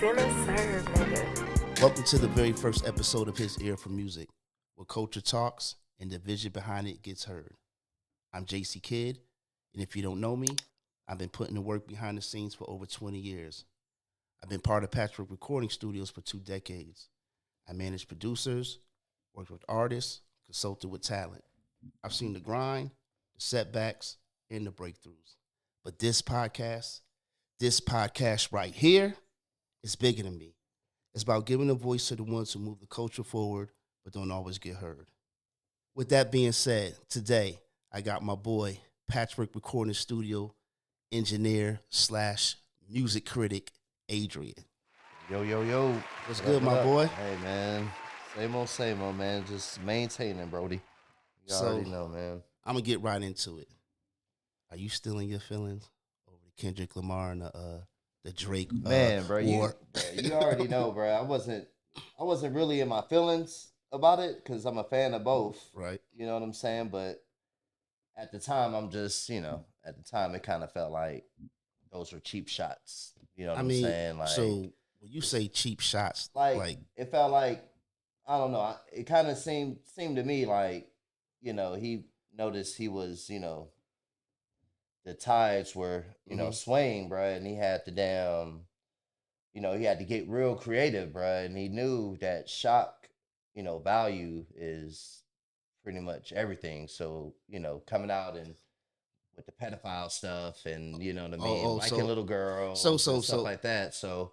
Dinner served, nigga. Welcome to the very first episode of HisEar4Musik, where culture talks and the vision behind it gets heard. I'm Jacey Kid, and if you don't know me, I've been putting the work behind the scenes for over 20 years. I've been part of Patchwerk Recording Studios for 2 decades. I manage producers, worked with artists, consulted with talent. I've seen the grind, the setbacks, and the breakthroughs. But this podcast right here is bigger than me. It's about giving a voice to the ones who move the culture forward but don't always get heard. With that being said, today I got my boy, Patchwerk Recording Studio engineer / music critic, Adrian. Yo. What's What good, up, my what up? boy? Hey, man. Same old, man. Just maintaining, Brody. You So- already know, man. I'm going to get right into it. Are you still in your feelings over the Kendrick Lamar and the Drake Man, bro, war? you already know, bro. I wasn't really in my feelings about it because I'm a fan of both. Right. You know what I'm saying? But at the time, at the time, it kind of felt like those were cheap shots. You know what I'm saying? Like, so when you say cheap shots, like it felt like, I don't know. It kind of seemed to me like, he noticed he was, the tides were, swaying, bro, and he had to he had to get real creative, bro, and he knew that shock, value is pretty much everything. So, coming out and with the pedophile stuff and you know what I mean, liking little girls, and stuff like that. So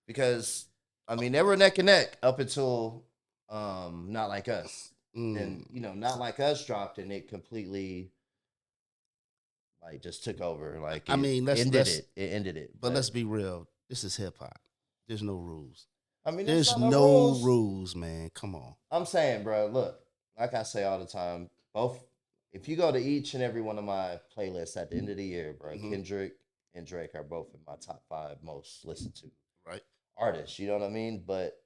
because they were neck and neck up until Not Like Us. Then Not Like Us dropped and it completely like just took over. Like it ended it. But let's be real. This is hip hop. There's no rules. There's There's not no rules, man. Come on. I'm saying, bro, look, like I say all the time, if you go to each and every one of my playlists at the end of the year, bro, Kendrick and Drake are both in my top 5 most listened to artists. You know what I mean? But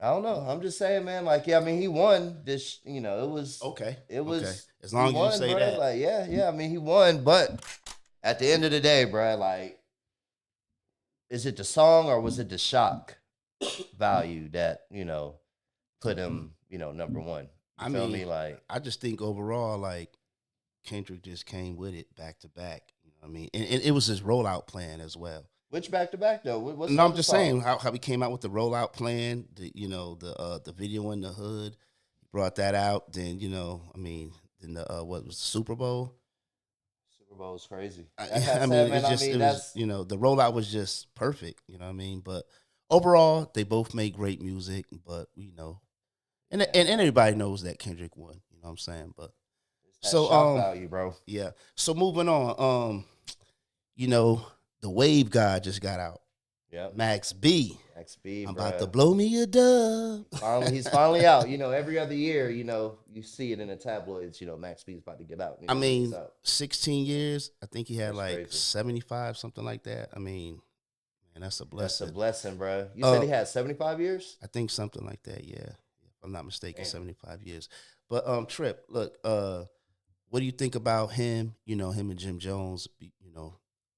I don't know. I'm just saying, man. Like, he won this. It was Okay. It was okay. As long as you say bro. that. Like, yeah. He won, but at the end of the day, bro, like, is it the song or was it the shock value that put him number one? You feel me? Like, I just think overall, like, Kendrick just came with it back to back. You know what I mean? And it was his rollout plan as well. which back to back though? What's No, I'm the just song? saying how he came out with the rollout plan. The video in the hood, he brought that out. Then then the what was the Super Bowl? Super Bowl is crazy. The rollout was just perfect. You know what I mean? But overall, they both made great music. But and everybody knows that Kendrick won. You know what I'm saying? But it's that shock value, bro. yeah. So moving on, the Wave guy just got out. Yeah, Max B. I'm bruh. about to blow me a dub. He's finally out. Every other year, you see it in the tabloids. Max B's about to get out. He's out. 16 years. I think he had That's like crazy. 75, something like that. Man, that's a blessing. That's a blessing, bro. You said he had 75 years? I think something like that. Yeah, if I'm not mistaken, 75 years. But Trip, look, what do you think about him? Him and Jim Jones.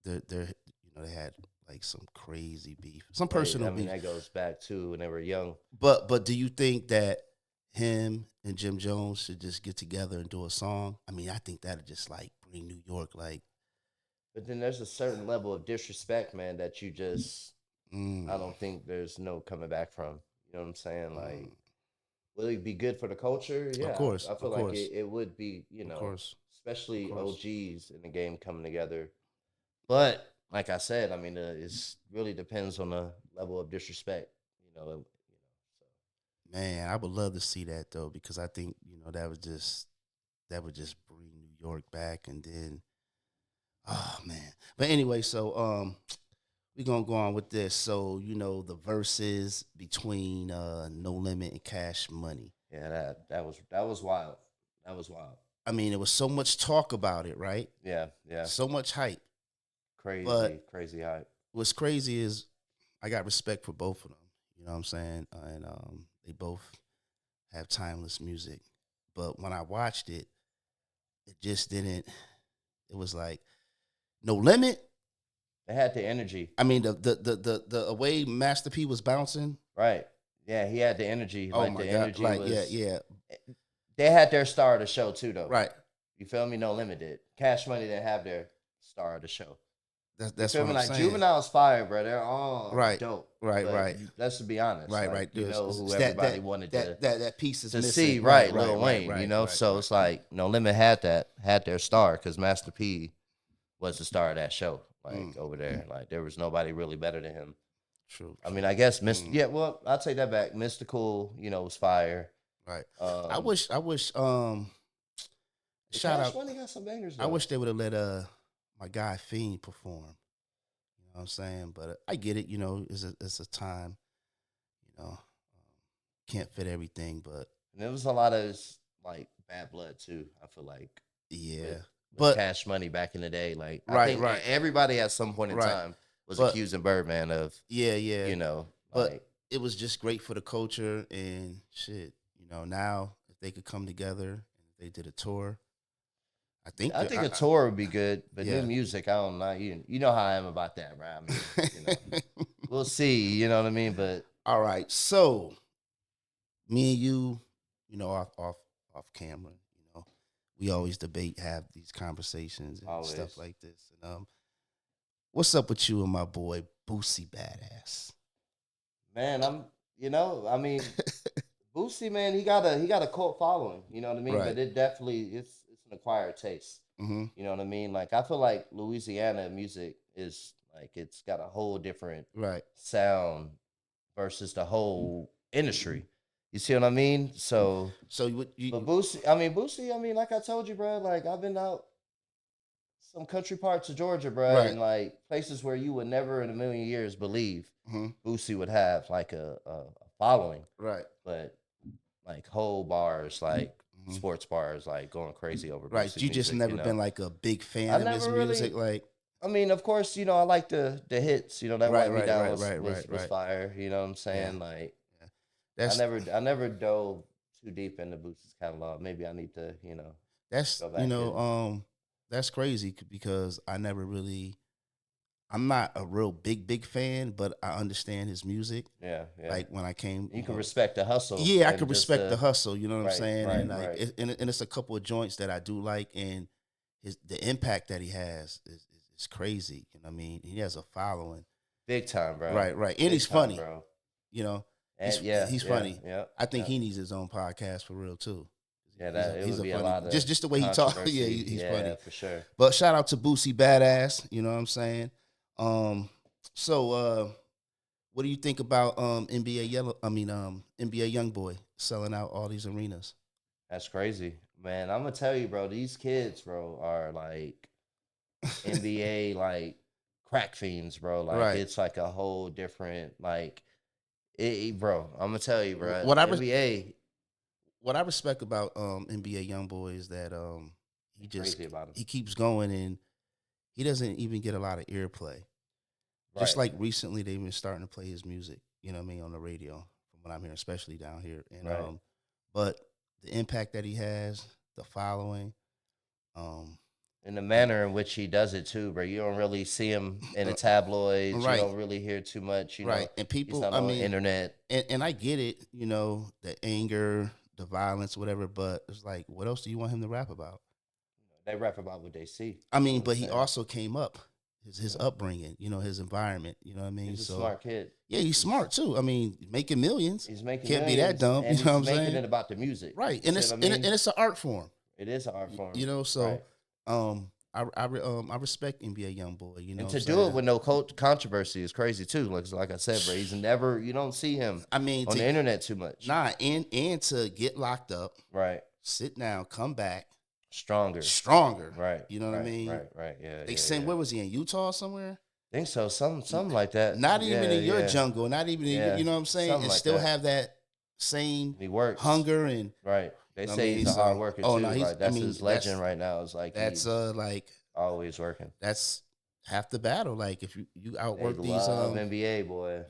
They had like some crazy beef, some personal beef. That goes back to when they were young. But do you think that him and Jim Jones should just get together and do a song? I think that'd just like bring New York like. But then there's a certain level of disrespect, man, that you just I don't think there's no coming back from. You know what I'm saying? Like, will it be good for the culture? Yeah, of course. I feel like it would be. Of course. Especially OGs in the game coming together. But like I said, it really depends on the level of disrespect. So. Man, I would love to see that though, because I think that would just bring New York back, and then, oh man. But anyway, so we're gonna go on with this. So the verses between No Limit and Cash Money. Yeah, that was wild. That was wild. There was so much talk about it, right? Yeah. So much hype. Crazy hype. What's crazy is I got respect for both of them. You know what I'm saying? And they both have timeless music. But when I watched it, it just didn't. It was like No Limit They had the energy. I mean, the way Master P was bouncing. Right. Yeah, he had the energy. Oh Like my the God. energy Like, was. yeah. They had their star of the show too, though. Right. You feel me? No Limit did. Cash Money didn't have their star of the show. That's you feel what me? I'm Like saying. Juvenile's fire, bro. They're all Right. dope. Right. But Right. Let's be honest. Right. Like, right. You know It's who that, everybody wanted that piece is to missing. see, right? Lil Wayne. Right, You know, right, so it's like No Limit had their star because Master P was the star of that show. Like over there, like there was nobody really better than him. True. I mean, I guess yeah. Well, I'll take that back. Mystical, was fire. Right. I Um, wish. Shout Cash out. Money got some bangers. I Though. wish they would have let my guy Fiend perform. You know what I'm saying? But I get it. You know, it's a time. You know, can't fit everything, but And there was a lot of like bad blood too. I feel like yeah. but Cash Money back in the day, like I think everybody at some point in time was accusing Birdman of but like, it was just great for the culture and shit. You know, now if they could come together and if they did a tour, I think a tour would be good, but new music, I don't know. You know how I am about that, right? I mean, we'll see. You know what I mean? But all right, so me and you, off camera, we always have these conversations and stuff like this. And what's up with you and my boy Boosie Badazz? Man, I mean, Boosie, man, he got a cult following. You know what I mean? Right. But it definitely it's an acquired taste. Mm-hmm. You know what I mean? Like I feel like Louisiana music is like it's got a whole different sound versus the whole industry. You see what I mean? So but Boosie, like I told you, bro, like I've been out some country parts of Georgia, bro, and like places where you would never in a million years believe Boosie would have like a following. Right. But like whole bars, like sports bars, like going crazy over Boosie. Right. You just music, never been like a big fan of his music, like. I mean, of course, I like the hits. That Wipe Me Down was fire. You know what I'm saying? Yeah. Like, that's I never dove too deep into Boosie's catalog. Maybe I need to, That's go back that's crazy because I'm not a real big fan, but I understand his music. Yeah. Like when I came, you can respect the hustle. Yeah, I can respect the hustle. You know what I'm saying? Right, and like, and it's a couple of joints that I do like, and the impact that he has is crazy. You know what I mean? He has a following, big time, bro. Right, and big he's funny, bro. He's funny. Yeah, I think he needs his own podcast for real too. Yeah, it would be a lot of just the way he talks. Yeah, he's funny for sure. But shout out to Boosie Badazz. You know what I'm saying? So what do you think about NBA YoungBoy selling out all these arenas? That's crazy, man. I'm gonna tell you, bro. These kids, bro, are like NBA like crack fiends, bro. Like it's like a whole different like, bro. I'm gonna tell you, bro. What I respect about NBA YoungBoy is that he keeps going and he doesn't even get a lot of airplay. Just like recently, they've been starting to play his music. You know what I mean, on the radio, from what I'm hearing, especially down here. And but the impact that he has, the following, and the manner in which he does it too, bro. You don't really see him in the tabloids. You don't really hear too much. You know, and people, he's not on the internet. And I get it. You know, the anger, the violence, whatever. But it's like, what else do you want him to rap about? They rap about what they see. I mean, but he also came up. His upbringing, his environment, you know what I mean? He's a smart kid. Yeah, he's smart too. I mean, making millions. He's making Can't millions, be that dumb. And you know what I'm saying? saying? It about the music. Right. And it's an art form. It is an art form. So I respect NBA YoungBoy, and to do it with no controversy is crazy too. Like I said, bro, you don't see him on the internet too much. Nah, and to get locked up. Right. Sit down, come back. Stronger. Right. You know what I mean? Right. Yeah. They sent, where was he, in Utah somewhere? I think so. Something like that. Not even in your jungle. Not even in, you know what I'm saying? Something and like still that. have that same hunger and They say he's a hard worker too. Like, that's his legend right now. It's like that's like always working. That's half the battle. Like if you outwork these NBA boy,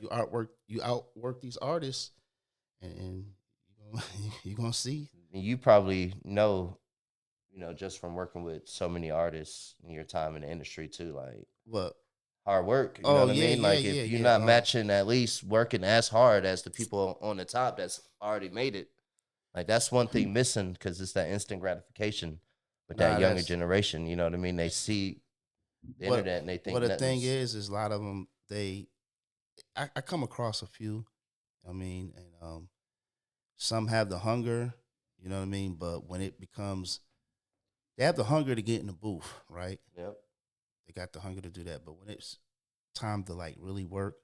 you outwork these artists, and you're gonna see. You probably know, just from working with so many artists in your time in the industry too, like what hard work. You know what I mean? Yeah, Like yeah, if you're yeah. not matching, at least working as hard as the people on the top that's already made it. Like that's one thing missing because it's that instant gratification with that younger generation. You know what I mean? They see the internet and they think. Well, the thing is a lot of them. I come across a few. I mean, and some have the hunger. You know what I mean? But when it becomes, they have the hunger to get in the booth, right? Yep. They got the hunger to do that. But when it's time to like really work,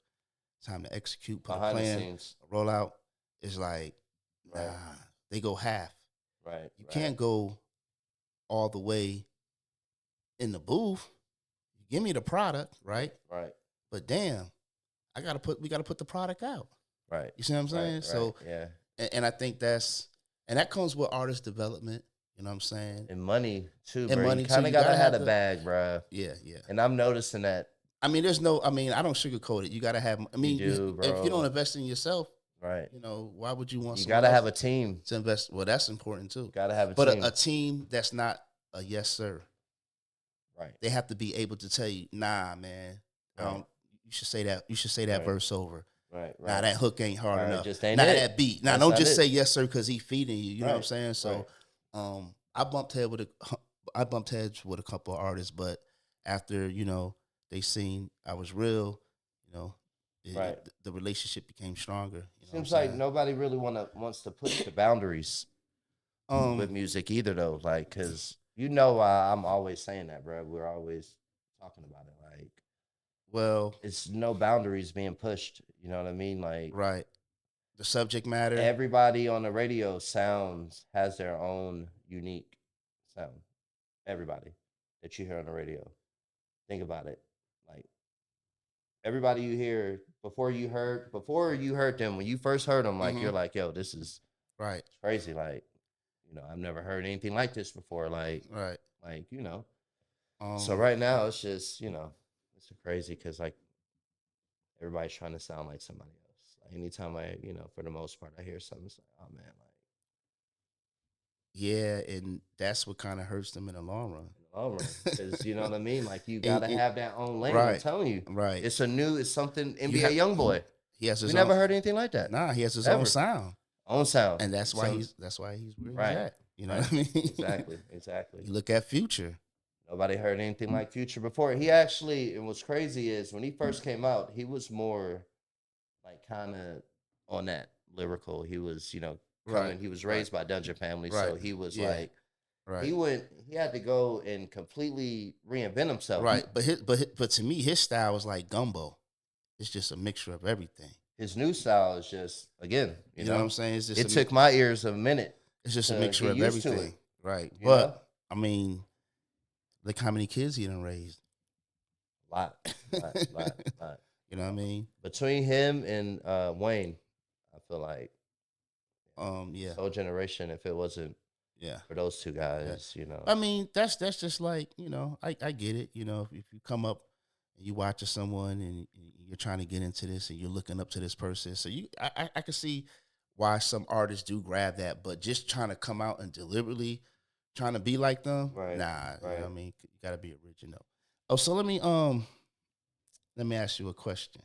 time to execute, put Behind a plan, the scenes. a rollout, it's like, nah, they go half. Right. You can't go all the way in the booth. You give me the product, right? Right. But damn, we gotta put the product out. Right. You see what I'm saying? Right. So yeah. And I think that comes with artist development. You know what I'm saying? And money too, And bro. money You kind too. of You gotta have the a bag, bro. Yeah, yeah. And I'm noticing that. I mean, I don't sugarcoat it. You gotta have. I mean, You do, bro. if you don't invest in yourself, right? You know, why would you want? You gotta have a team to invest. Well, that's important too. Gotta have a team, team. But a team that's not a yes sir. Right. They have to be able to tell you, nah, man. Right. You should say that. You should say that verse over. Right. Nah, that hook ain't hard enough. Just ain't that beat. Nah, don't just say yes sir because he feeding you. You know what I'm saying? So, I bumped heads with a couple of artists, but after they seen I was real, the relationship became stronger. Seems like nobody really wants to push the boundaries with music either, though. Like, cause I'm always saying that, bro. We're always talking about it. Like, well, it's no boundaries being pushed. You know what I mean? Like, right. The subject matter. Everybody on the radio has their own unique sound. Everybody that you hear on the radio. Think about it. Like, everybody you hear before you heard them, when you first heard them, like you're like, yo, this is crazy. Like, I've never heard anything like this before. Like, like, so right now it's just, it's crazy because like everybody's trying to sound like somebody else. Like, anytime for the most part, I hear something, it's like, oh man, like, yeah, and that's what kind of hurts them in the long run. Because you know what I mean? Like, you got to have that own lane. I'm telling you. Right. It's something NBA YoungBoy. He has his own. Never heard anything like that. Nah, he has his own sound. And that's why he's where he's at. You know what I mean? Exactly. You look at Future. Nobody heard anything like Future before. He actually, and what's crazy is when he first came out, he was more like kind of on that lyrical. He was, he was raised by Dungeon Family, so he was like, he had to go and completely reinvent himself. Right, but to me, his style was like gumbo. It's just a mixture of everything. His new style is just, again, you know what I'm saying? It took my ears a minute. It's just a mixture of everything. Right. You know? I mean, look how many kids he done raised. A lot. You know what I mean? Between him and Wayne, I feel like this whole generation, if it wasn't for those two guys, I mean, that's just like, I get it. If you come up and you watching someone and you're trying to get into this and you're looking up to this person. So I can see why some artists do grab that, but just trying to come out and deliberately trying to be like them, nah. You know what I mean, you got to be original. Oh, so let me ask you a question.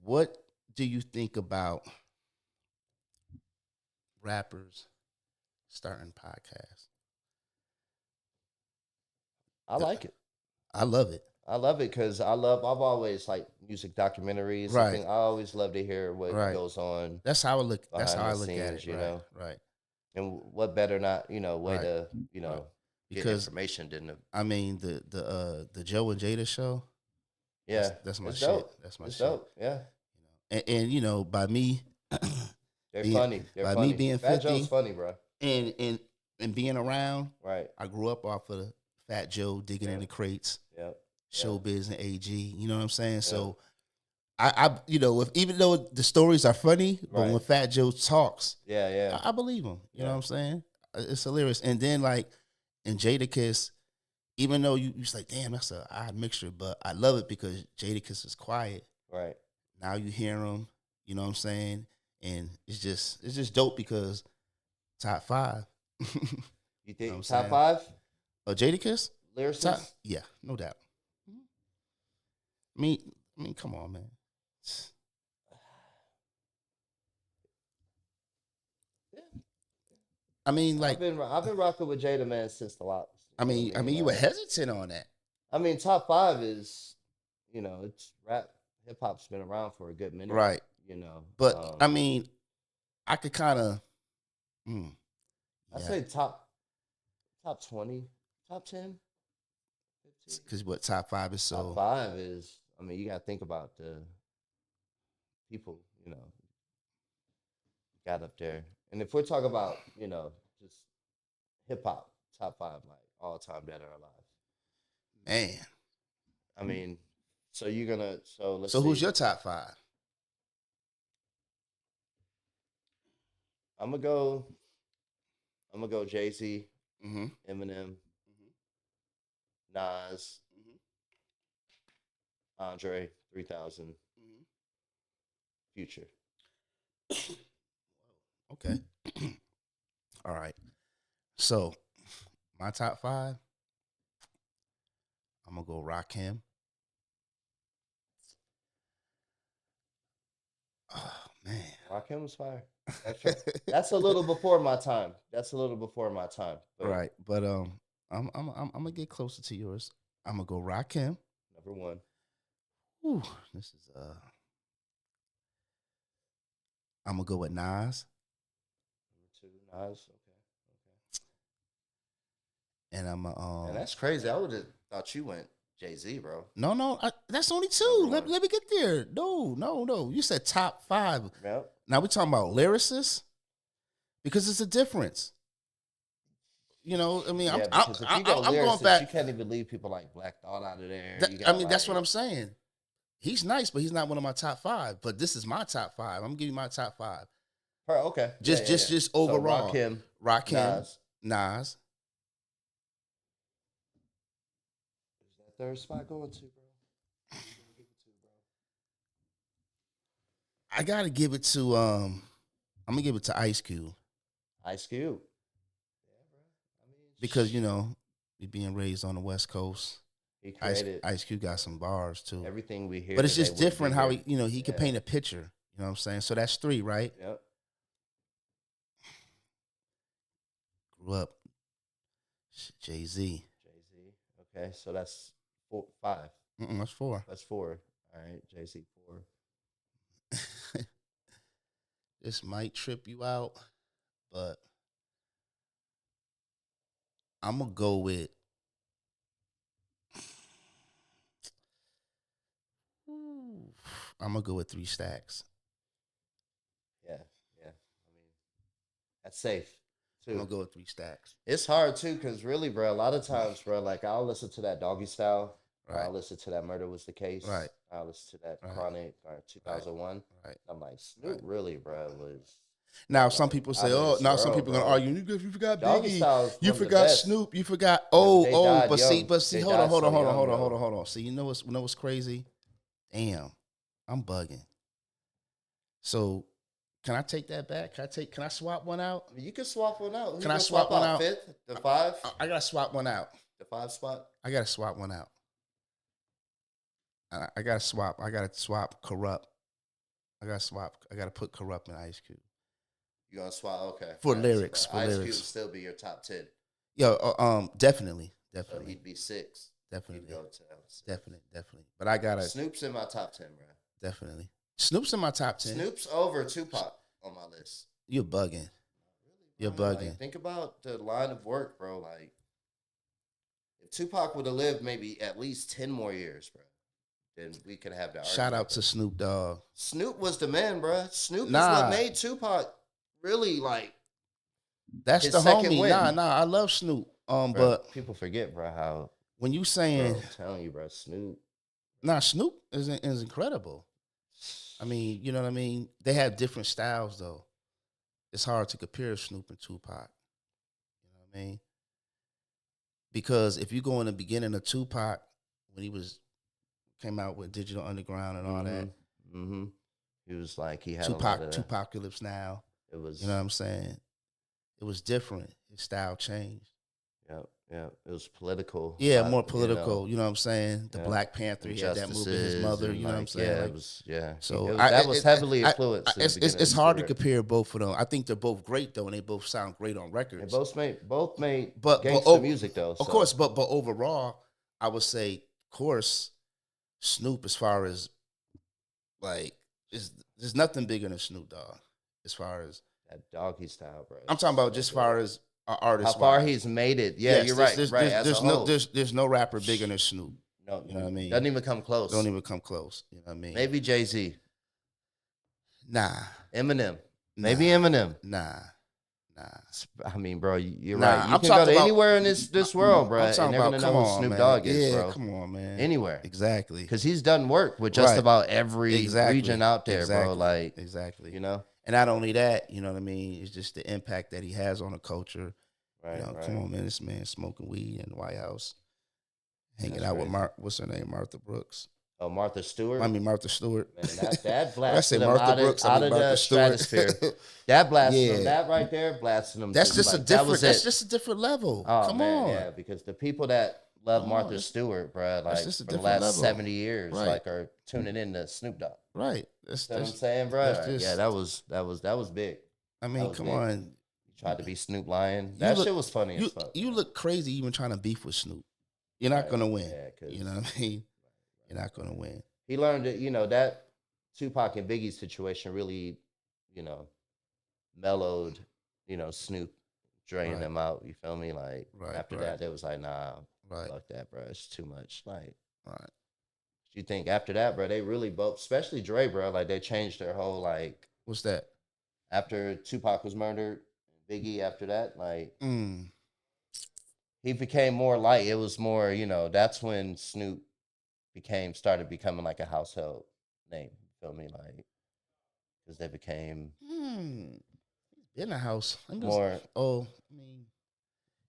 What do you think about rappers starting podcasts? I like it. I love it. I love it because I've always liked music documentaries. Right. I always love to hear what goes on. That's how I look. That's how I look at it. You know. Right. And what better not way to get information than I mean the Joe and Jada show. Yeah, that's my shit. Dope. That's my it's shit. Dope. Yeah. And by me, they're funny. They're funny. Me being 50, Fat Joe's funny, bro. And being around, right. I grew up off of Fat Joe digging in the crates. Yep. Showbiz and AG, you know what I'm saying? Yep. So I even though the stories are funny, but when Fat Joe talks, I believe him. You know what I'm saying? It's hilarious. And then like in Jadakiss, even though you was like, damn, that's an odd mixture, but I love it because Jadakiss is quiet. Right. Now you hear him, you know what I'm saying? And it's just dope because top 5. You think top 5? Oh, Jadakiss? lyricist. Yeah, no doubt. I mean, come on, man. I mean, like, I've been rocking with Jada, man, since the lot. I mean, you were hesitant on that. I mean, top 5 is, it's rap, hip hop's been around for a good minute, Right? But I mean, I could kind of, I say top 20, top 10, 15. Because what top 5 is so. Top 5 is, I mean, you got to think about the people, got up there. And if we're talking about, just hip hop, top 5, like all time dead or alive. Man. I mean, so you're gonna let's So see. who's your top 5? I'm gonna go Jacey, Mm-hmm. Eminem, Nas, Andre 3000, Future. Okay. All right. So my top 5, I'm gonna go Rakim. Oh man, Rakim was fire. That's a little before my time. But right, but I'm gonna get closer to yours. I'm gonna go Rakim. Number 1. Ooh, this is I'm gonna go with Nas. Number 2, Nas. Okay. And I'm And that's crazy. I would have thought you went Jay-Z, bro. No, that's only 2. Let me get there. No. You said top 5. Yep. Now we're talking about lyricists because it's a difference. I mean, Yeah, I'm going back. You can't even leave people like Black Thought out of there. That's what I'm saying. He's nice, but he's not one of my top 5. But this is my top 5. I'm gonna give you my top 5. Okay. Just overall. So Rakim, Nas. Who's that third spot going to, bro? I gotta give it to I'm gonna give it to Ice Cube. Ice Cube. Yeah, bro. I mean, because we being raised on the West Coast. He created Ice Cube got some bars too. Everything we hear, but it's just different how he can paint a picture. You know what I'm saying? So that's 3, right? Yep. Grew up Jay-Z. Okay, so that's 5. That's 4. That's 4. All right, Jay-Z 4. This might trip you out, but I'm gonna go with. I'm gonna go with 3 Stacks. Yeah. I mean, that's safe too. I'm gonna go with 3 Stacks. It's hard too, cause really, bro, a lot of times, bro, like I'll listen to that Doggy Style. Right. I'll listen to that Murder Was the Case. Right. I'll listen to that Chronic or 2001. Right. I'm like, Snoop really, bro, was. Now some people say, some people gonna argue. You forgot Biggie. You forgot Snoop. You forgot. But see. Hold on. See, you know what's crazy? Damn, I'm bugging. So, can I take that back? Can I swap one out? You can swap one out. Can I swap one out? 5th, the 5. I gotta swap one out. The 5 spot. I gotta swap one out. I gotta swap Corrupt. I gotta put Corrupt in Ice Cube. You gonna swap? Okay. For lyrics. Ice Cube would still be your top 10. Yo, definitely. So he'd be 6. Definitely. Go to 6. Definitely. But I gotta. Snoop's in my top 10, bro. Definitely. Snoop's in my top 10. Snoop's over Tupac on my list. You're bugging. You're bugging. Like, think about the line of work, bro. Like, if Tupac would have lived maybe at least 10 more years, bro, then we could have that. Shout out to Snoop Dogg. Snoop was the man, bro. Snoop is what made Tupac really like. That's the homie. Win. I love Snoop. Bro, but people forget, bro, how when you saying, I'm telling you, bro, Snoop. Snoop is incredible. I mean, you know what I mean? They have different styles, though. It's hard to compare Snoop and Tupac. You know what I mean? Because if you go in the beginning of Tupac, when he came out with Digital Underground and all that. Mm-hmm. He was like, he had Tupacalypse Now. It was, you know what I'm saying? It was different. His style changed. Yeah. It was political. Yeah, more political. You know what I'm saying? The Yeah. Black Panther, he had that movie, his mother. You know what I'm saying? Yeah, Like, it was. Yeah. so That was heavily influenced. It's hard to compare both of them. I think they're both great though, and they both sound great on records. They both made gangster music though. Of course, but overall, I would say, of course, Snoop, as far as like, there's nothing bigger than Snoop Dogg as far as that doggy style, bro. I'm talking about just as far as artist. How far he's made it. Yeah, yes, you're right. There's no rapper bigger than Snoop. No, you know what I mean? Doesn't even come close. Don't even come close. You know what I mean? Maybe Jay-Z. Nah. Eminem. Maybe Eminem. Nah. I mean, bro, you're right. You I'm can go to about, anywhere in this world, bro, and they're about, gonna know who Snoop Dogg is, bro. Come on, man. Anywhere. Exactly. Because he's done work with just about every region out there, bro. Like, exactly. You know? And not only that, you know what I mean? It's just the impact that he has on the culture. Right, you know, come on, man. This man smoking weed in the White House, hanging out with what's her name, Martha Brooks. Oh, Martha Stewart. I mean Martha Stewart. Man, that blasted him Martha out Brooks, of the stratosphere. That blasted him. That right there blasted him. That's just a different. That's just a different level. Oh, come man, on. Yeah, because the people that love Martha Stewart, bro, like for the last level. 70 years, like are tuning in to Snoop Dogg. Right. That's what I'm saying, bro. Yeah, that was big. I mean, come on. You tried to be Snoop Lion. That shit was funny as fuck. You look crazy even trying to beef with Snoop. You're not gonna win. Yeah, you know what I mean? You're not gonna win. He learned that, you know, that Tupac and Biggie situation really, you know, mellowed, you know, Snoop, draining them out. You feel me? Like after that, they was like, nah, fuck that, bro. It's too much. Like, you think after that, bro, they really both, especially Dre, bro, like they changed their whole like. What's that? After Tupac was murdered, Biggie after that, like he became more light. It was more, you know, that's when Snoop started becoming like a household name. You feel me? Like, because they became in a house. More. I mean,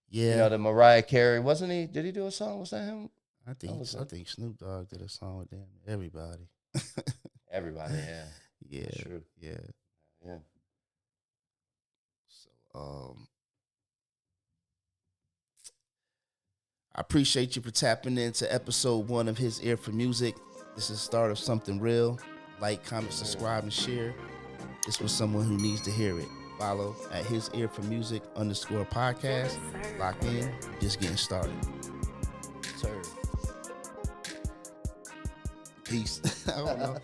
yeah. You know, the Mariah Carey, wasn't he? Did he do a song? Was that him? I think Snoop Dogg did a song with them. Everybody. Everybody, yeah. Yeah. That's true. Yeah. Yeah. So, I appreciate you for tapping into episode 1 of His Ear for Music. This is the start of something real. Like, comment, subscribe, and share. This was someone who needs to hear it. Follow at HisEar4Musik _podcast. Lock in. Just getting started. Sir. Peace. I don't know.